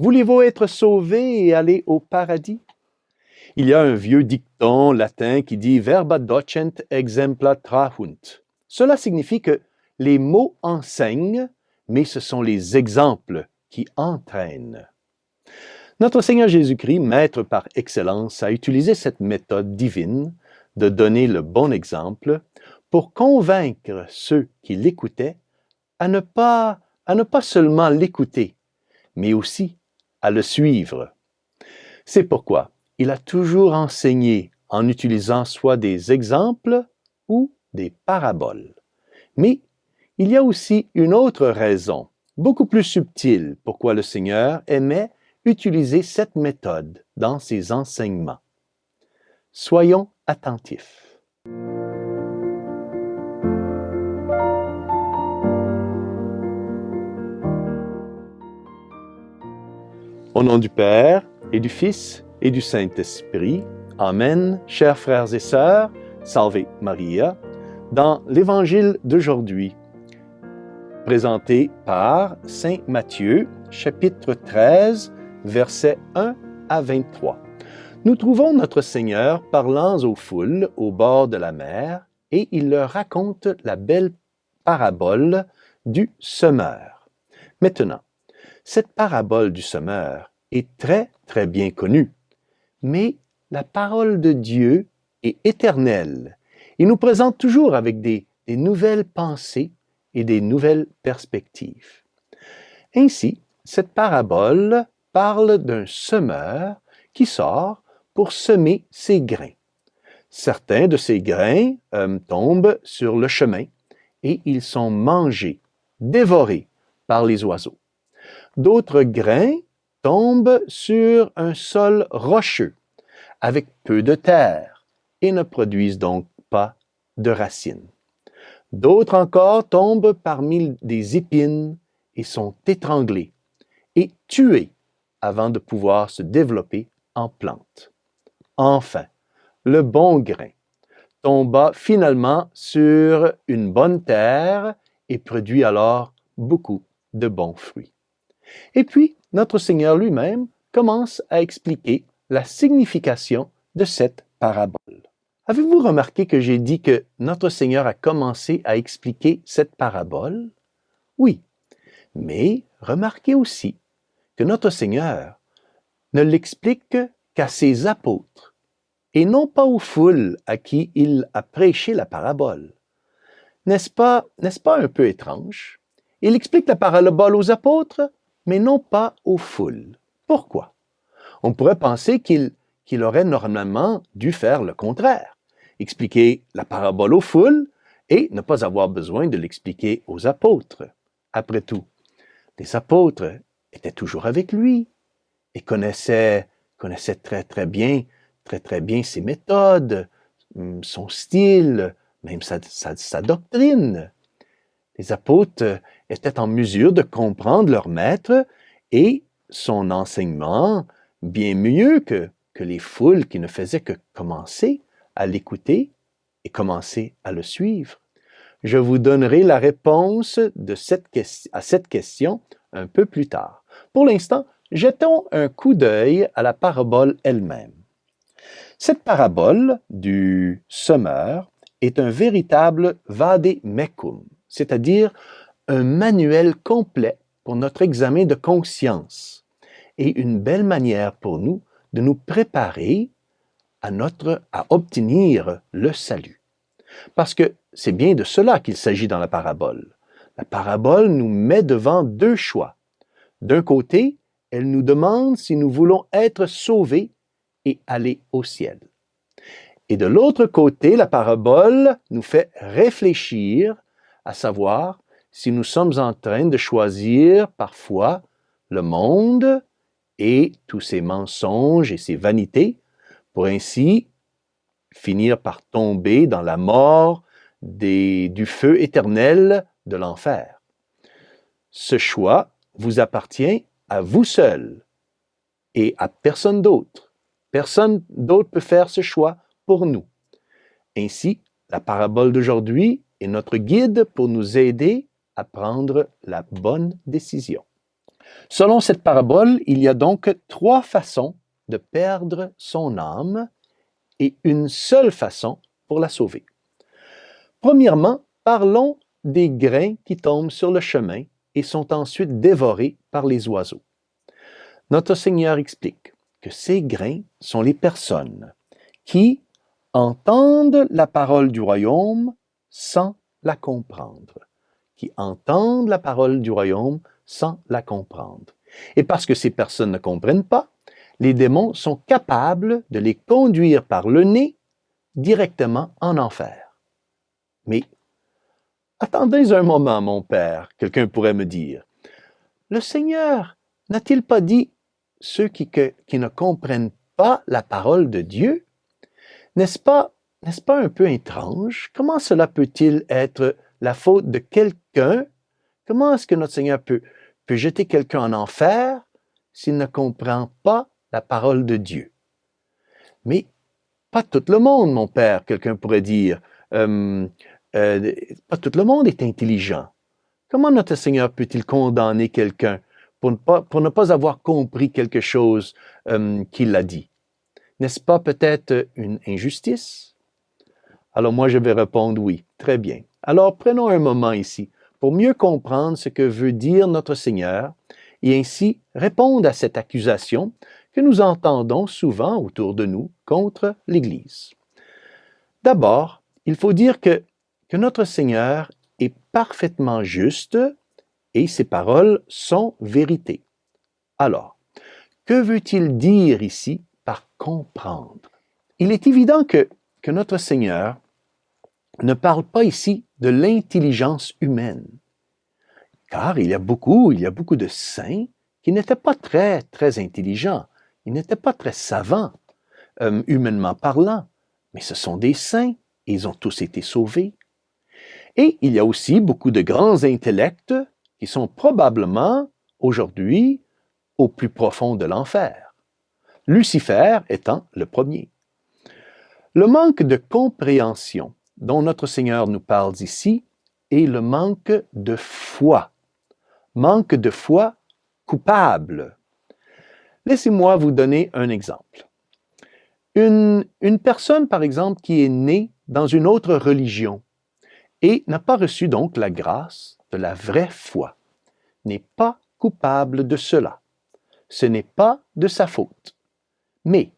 Voulez-vous être sauvé et aller au paradis? Il y a un vieux dicton latin qui dit « verba docent exempla trahunt ». Cela signifie que les mots enseignent, mais ce sont les exemples qui entraînent. Notre Seigneur Jésus-Christ, maître par excellence, a utilisé cette méthode divine de donner le bon exemple pour convaincre ceux qui l'écoutaient à ne pas seulement l'écouter, mais aussi à le suivre. C'est pourquoi il a toujours enseigné en utilisant soit des exemples ou des paraboles. Mais il y a aussi une autre raison, beaucoup plus subtile, pourquoi le Seigneur aimait utiliser cette méthode dans ses enseignements. Soyons attentifs. Au nom du Père, et du Fils, et du Saint-Esprit. Amen. Chers frères et sœurs, Salve Maria, dans l'Évangile d'aujourd'hui, présenté par Saint Matthieu, chapitre 13, versets 1 à 23. Nous trouvons notre Seigneur parlant aux foules au bord de la mer, et il leur raconte la belle parabole du semeur. Maintenant, cette parabole du semeur est très, très bien connue, mais la parole de Dieu est éternelle et nous présente toujours avec des nouvelles pensées et des nouvelles perspectives. Ainsi, cette parabole parle d'un semeur qui sort pour semer ses grains. Certains de ces grains tombent sur le chemin et ils sont mangés, dévorés par les oiseaux. D'autres grains tombent sur un sol rocheux, avec peu de terre, et ne produisent donc pas de racines. D'autres encore tombent parmi des épines et sont étranglés et tués avant de pouvoir se développer en plantes. Enfin, le bon grain tomba finalement sur une bonne terre et produit alors beaucoup de bons fruits. Et puis, notre Seigneur lui-même commence à expliquer la signification de cette parabole. Avez-vous remarqué que j'ai dit que notre Seigneur a commencé à expliquer cette parabole? Oui, mais remarquez aussi que notre Seigneur ne l'explique qu'à ses apôtres et non pas aux foules à qui il a prêché la parabole. N'est-ce pas un peu étrange? Il explique la parabole aux apôtres, mais non pas aux foules. Pourquoi? On pourrait penser qu'il aurait normalement dû faire le contraire, expliquer la parabole aux foules et ne pas avoir besoin de l'expliquer aux apôtres. Après tout, les apôtres étaient toujours avec lui et connaissaient très bien ses méthodes, son style, même sa doctrine. Les apôtres étaient en mesure de comprendre leur maître et son enseignement bien mieux que les foules qui ne faisaient que commencer à l'écouter et commencer à le suivre. Je vous donnerai la réponse à cette question un peu plus tard. Pour l'instant, jetons un coup d'œil à la parabole elle-même. Cette parabole du semeur est un véritable vade-mecum, c'est-à-dire un manuel complet pour notre examen de conscience et une belle manière pour nous de nous préparer à obtenir le salut. Parce que c'est bien de cela qu'il s'agit dans la parabole. La parabole nous met devant deux choix. D'un côté, elle nous demande si nous voulons être sauvés et aller au ciel. Et de l'autre côté, la parabole nous fait réfléchir à savoir si nous sommes en train de choisir parfois le monde et tous ses mensonges et ses vanités pour ainsi finir par tomber dans la mort du feu éternel de l'enfer. Ce choix vous appartient à vous seul et à personne d'autre. Personne d'autre peut faire ce choix pour nous. Ainsi, la parabole d'aujourd'hui est notre guide pour nous aider à prendre la bonne décision. Selon cette parabole, il y a donc 3 façons de perdre son âme et une seule façon pour la sauver. Premièrement, parlons des grains qui tombent sur le chemin et sont ensuite dévorés par les oiseaux. Notre Seigneur explique que ces grains sont les personnes qui entendent la parole du royaume sans la comprendre. Qui entendent la parole du royaume sans la comprendre. Et parce que ces personnes ne comprennent pas, les démons sont capables de les conduire par le nez directement en enfer. Mais attendez un moment, mon père, quelqu'un pourrait me dire. Le Seigneur n'a-t-il pas dit ceux qui ne comprennent pas la parole de Dieu? N'est-ce pas un peu étrange? Comment cela peut-il être la faute de quelqu'un? Comment est-ce que notre Seigneur peut jeter quelqu'un en enfer s'il ne comprend pas la parole de Dieu? Mais pas tout le monde, mon père, quelqu'un pourrait dire. Pas tout le monde est intelligent. Comment notre Seigneur peut-il condamner quelqu'un pour ne pas avoir compris quelque chose qu'il a dit? N'est-ce pas peut-être une injustice? Alors moi, je vais répondre oui. Très bien. Alors prenons un moment ici pour mieux comprendre ce que veut dire notre Seigneur et ainsi répondre à cette accusation que nous entendons souvent autour de nous contre l'Église. D'abord, il faut dire que notre Seigneur est parfaitement juste et ses paroles sont vérité. Alors, que veut-il dire ici par comprendre? Il est évident que notre Seigneur ne parle pas ici de l'intelligence humaine, car il y a beaucoup de saints qui n'étaient pas très, très intelligents, ils n'étaient pas très savants, humainement parlant, mais ce sont des saints et ils ont tous été sauvés. Et il y a aussi beaucoup de grands intellects qui sont probablement aujourd'hui au plus profond de l'enfer, Lucifer étant le premier. Le manque de compréhension dont notre Seigneur nous parle ici est le manque de foi coupable. Laissez-moi vous donner un exemple. Une personne, par exemple, qui est née dans une autre religion et n'a pas reçu donc la grâce de la vraie foi, n'est pas coupable de cela. Ce n'est pas de sa faute. Mais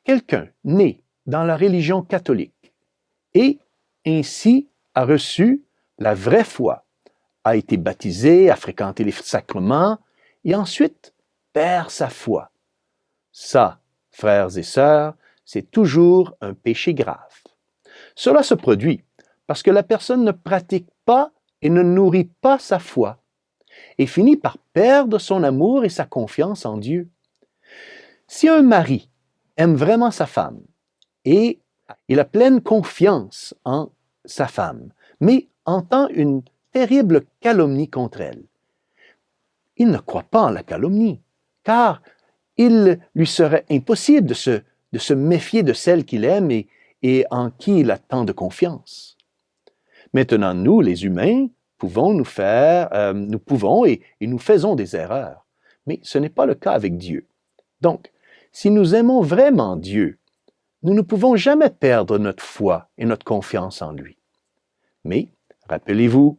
quelqu'un né dans la religion catholique et ainsi a reçu la vraie foi, a été baptisé, a fréquenté les sacrements et ensuite perd sa foi. Ça, frères et sœurs, c'est toujours un péché grave. Cela se produit parce que la personne ne pratique pas et ne nourrit pas sa foi et finit par perdre son amour et sa confiance en Dieu. Si un mari aime vraiment sa femme et il a pleine confiance en sa femme, mais entend une terrible calomnie contre elle, il ne croit pas en la calomnie, car il lui serait impossible de se méfier de celle qu'il aime et en qui il a tant de confiance. Maintenant, nous, les humains, nous pouvons et nous faisons des erreurs, mais ce n'est pas le cas avec Dieu. Donc, si nous aimons vraiment Dieu, nous ne pouvons jamais perdre notre foi et notre confiance en lui. Mais, rappelez-vous,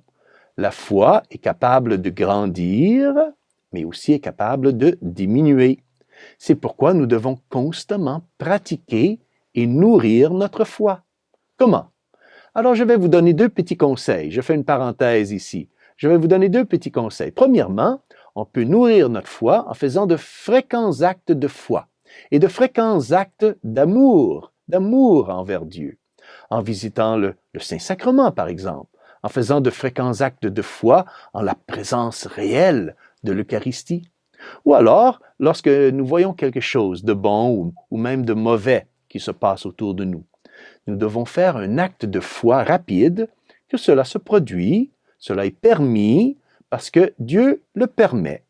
la foi est capable de grandir, mais aussi est capable de diminuer. C'est pourquoi nous devons constamment pratiquer et nourrir notre foi. Comment? Alors, je vais vous donner 2 petits conseils. Je fais une parenthèse ici. Je vais vous donner 2 petits conseils. Premièrement, on peut nourrir notre foi en faisant de fréquents actes de foi et de fréquents actes d'amour envers Dieu, en visitant le Saint-Sacrement, par exemple, en faisant de fréquents actes de foi en la présence réelle de l'Eucharistie. Ou alors, lorsque nous voyons quelque chose de bon ou même de mauvais qui se passe autour de nous, nous devons faire un acte de foi rapide, que cela se produit, cela est permis parce que Dieu le permet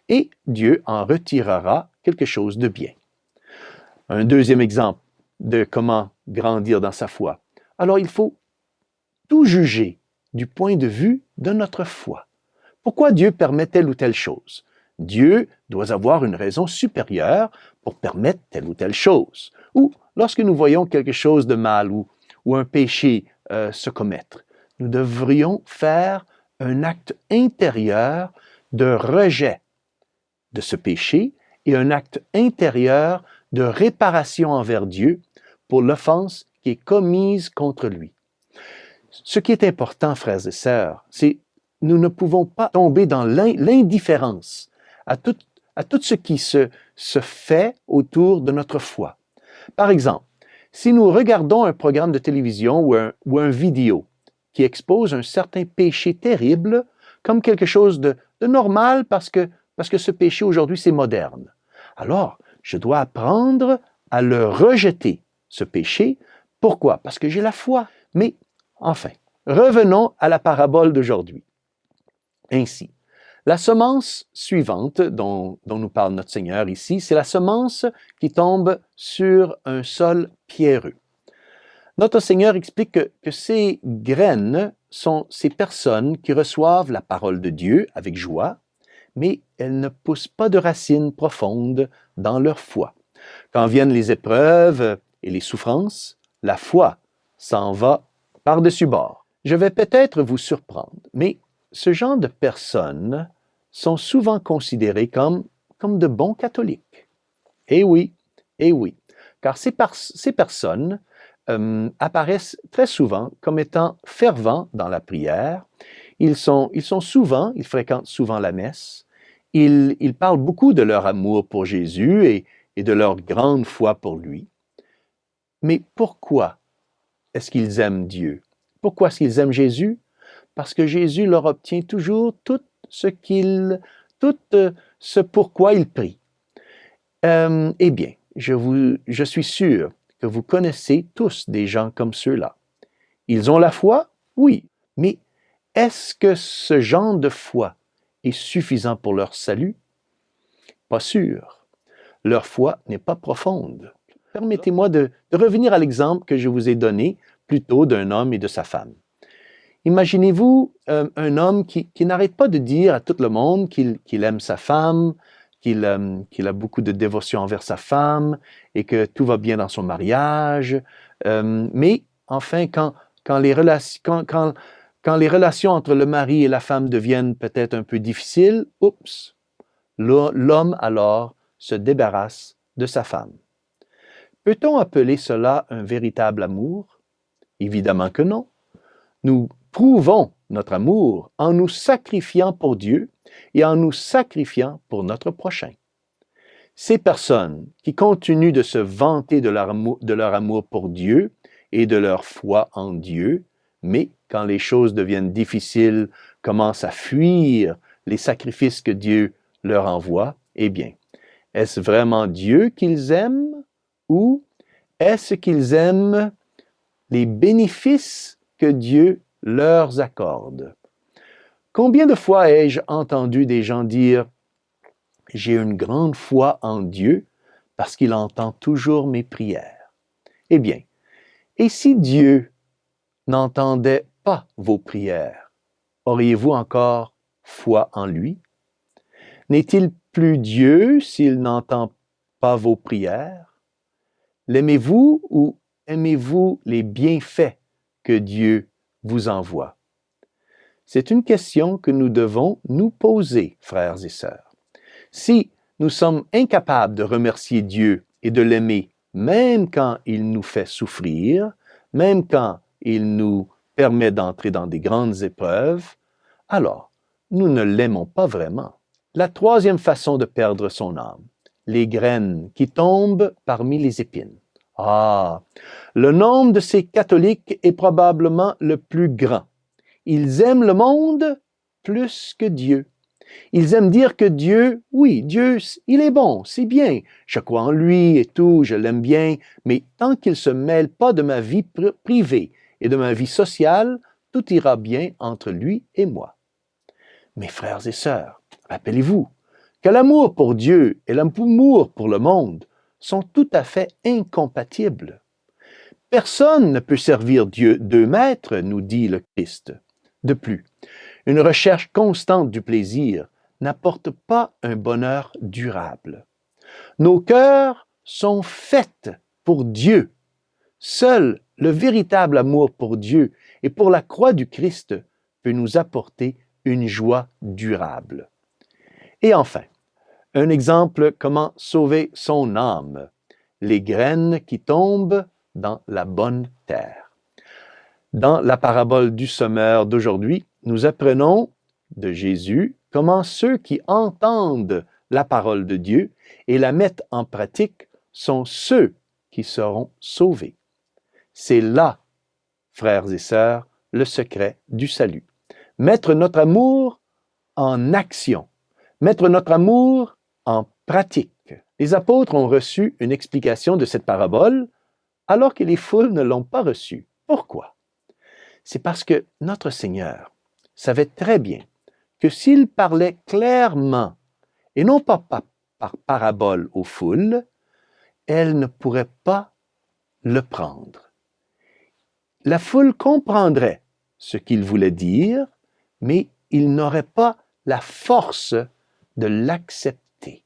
et Dieu en retirera quelque chose de bien. Un deuxième exemple de comment grandir dans sa foi. Alors, il faut tout juger du point de vue de notre foi. Pourquoi Dieu permet telle ou telle chose? Dieu doit avoir une raison supérieure pour permettre telle ou telle chose. Ou lorsque nous voyons quelque chose de mal ou un péché se commettre, nous devrions faire un acte intérieur de rejet de ce péché et un acte intérieur de réparation envers Dieu pour l'offense qui est commise contre lui. Ce qui est important, frères et sœurs, c'est nous ne pouvons pas tomber dans l'indifférence à tout ce qui se fait autour de notre foi. Par exemple, si nous regardons un programme de télévision ou un vidéo qui expose un certain péché terrible comme quelque chose de normal parce que ce péché aujourd'hui c'est moderne, alors je dois apprendre à le rejeter, ce péché. Pourquoi? Parce que j'ai la foi. Mais enfin, revenons à la parabole d'aujourd'hui. Ainsi, la semence suivante dont nous parle notre Seigneur ici, c'est la semence qui tombe sur un sol pierreux. Notre Seigneur explique que ces graines sont ces personnes qui reçoivent la parole de Dieu avec joie, mais elles ne poussent pas de racines profondes dans leur foi. Quand viennent les épreuves et les souffrances, la foi s'en va par-dessus bord. Je vais peut-être vous surprendre, mais ce genre de personnes sont souvent considérées comme de bons catholiques. Eh oui, car ces personnes apparaissent très souvent comme étant fervents dans la prière. Ils fréquentent souvent la messe. Ils parlent beaucoup de leur amour pour Jésus et de leur grande foi pour lui. Mais pourquoi est-ce qu'ils aiment Dieu? Pourquoi est-ce qu'ils aiment Jésus? Parce que Jésus leur obtient toujours tout ce pourquoi ils prient. Eh bien, je suis sûr que vous connaissez tous des gens comme ceux-là. Ils ont la foi? Oui. Mais est-ce que ce genre de foi est suffisant pour leur salut? Pas sûr. Leur foi n'est pas profonde. Permettez-moi de revenir à l'exemple que je vous ai donné plus tôt d'un homme et de sa femme. Imaginez-vous un homme qui n'arrête pas de dire à tout le monde qu'il aime sa femme, qu'il a beaucoup de dévotion envers sa femme et que tout va bien dans son mariage. Mais enfin, quand les relations entre le mari et la femme deviennent peut-être un peu difficiles, oups, l'homme alors se débarrasse de sa femme. Peut-on appeler cela un véritable amour? Évidemment que non. Nous prouvons notre amour en nous sacrifiant pour Dieu et en nous sacrifiant pour notre prochain. Ces personnes qui continuent de se vanter de leur amour pour Dieu et de leur foi en Dieu, mais quand les choses deviennent difficiles, commencent à fuir les sacrifices que Dieu leur envoie, eh bien, est-ce vraiment Dieu qu'ils aiment ou est-ce qu'ils aiment les bénéfices que Dieu leur accorde? Combien de fois ai-je entendu des gens dire « J'ai une grande foi en Dieu parce qu'il entend toujours mes prières. » Eh bien, et si Dieu n'entendait pas vos prières, auriez-vous encore foi en lui? N'est-il plus Dieu s'il n'entend pas vos prières? L'aimez-vous ou aimez-vous les bienfaits que Dieu vous envoie? C'est une question que nous devons nous poser, frères et sœurs. Si nous sommes incapables de remercier Dieu et de l'aimer, même quand il nous fait souffrir, même quand il nous permet d'entrer dans des grandes épreuves, alors nous ne l'aimons pas vraiment. La troisième façon de perdre son âme, les graines qui tombent parmi les épines. Ah, le nombre de ces catholiques est probablement le plus grand. Ils aiment le monde plus que Dieu. Ils aiment dire que Dieu, oui, Dieu, il est bon, c'est bien, je crois en lui et tout, je l'aime bien, mais tant qu'il ne se mêle pas de ma vie privée et de ma vie sociale, tout ira bien entre lui et moi. Mes frères et sœurs, rappelez-vous que l'amour pour Dieu et l'amour pour le monde sont tout à fait incompatibles. Personne ne peut servir Dieu deux maîtres, nous dit le Christ. De plus, une recherche constante du plaisir n'apportent pas un bonheur durable. Nos cœurs sont faits pour Dieu. Seul le véritable amour pour Dieu et pour la croix du Christ peut nous apporter une joie durable. Et enfin, un exemple comment sauver son âme, les graines qui tombent dans la bonne terre. Dans la parabole du semeur d'aujourd'hui, nous apprenons de Jésus comment ceux qui entendent la parole de Dieu et la mettent en pratique sont ceux qui seront sauvés. C'est là, frères et sœurs, le secret du salut. Mettre notre amour en action, mettre notre amour en pratique. Les apôtres ont reçu une explication de cette parabole alors que les foules ne l'ont pas reçue. Pourquoi? C'est parce que notre Seigneur savait très bien que s'il parlait clairement et non pas par parabole aux foules, elles ne pourraient pas le prendre. La foule comprendrait ce qu'il voulait dire, mais il n'aurait pas la force de l'accepter.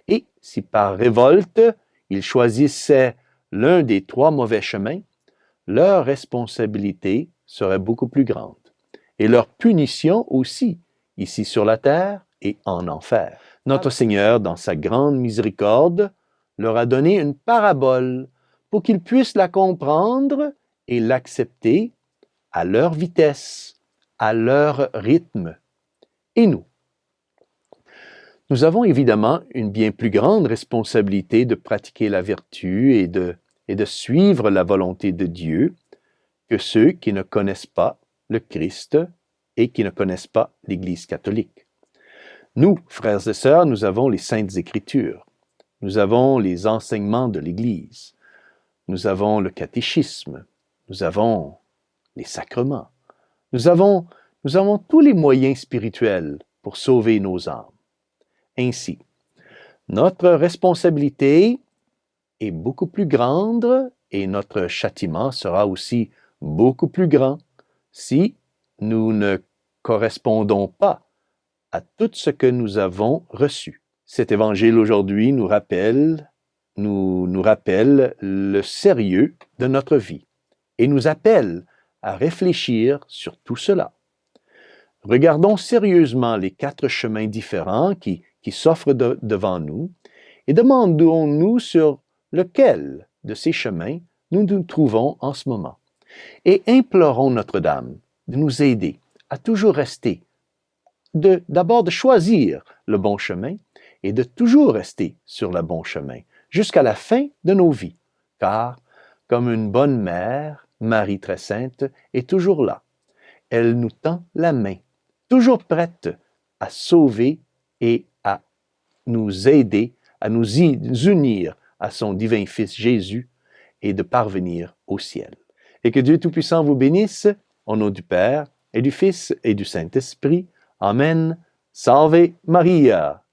Et si par révolte, ils choisissaient l'un des 3 mauvais chemins, leur responsabilité serait beaucoup plus grande. Et leur punition aussi, ici sur la terre et en enfer. Notre Seigneur, dans sa grande miséricorde, leur a donné une parabole pour qu'ils puissent la comprendre et l'accepter à leur vitesse, à leur rythme. Et nous? Nous avons évidemment une bien plus grande responsabilité de pratiquer la vertu et de suivre la volonté de Dieu que ceux qui ne connaissent pas le Christ et qui ne connaissent pas l'Église catholique. Nous, frères et sœurs, nous avons les Saintes Écritures, nous avons les enseignements de l'Église, nous avons le catéchisme, nous avons les sacrements, nous avons tous les moyens spirituels pour sauver nos âmes. Ainsi, notre responsabilité est beaucoup plus grande et notre châtiment sera aussi beaucoup plus grand si nous ne correspondons pas à tout ce que nous avons reçu. Cet évangile aujourd'hui nous rappelle le sérieux de notre vie et nous appelle à réfléchir sur tout cela. Regardons sérieusement les 4 chemins différents qui s'offrent devant nous et demandons-nous sur lequel de ces chemins nous nous trouvons en ce moment. Et implorons Notre-Dame de nous aider à toujours rester, d'abord de choisir le bon chemin et de toujours rester sur le bon chemin jusqu'à la fin de nos vies. Car, comme une bonne mère, Marie très sainte est toujours là. Elle nous tend la main, toujours prête à sauver et à nous aider, à nous unir à son divin Fils Jésus et de parvenir au ciel. Et que Dieu Tout-Puissant vous bénisse, au nom du Père, et du Fils, et du Saint-Esprit. Amen. Salve Maria!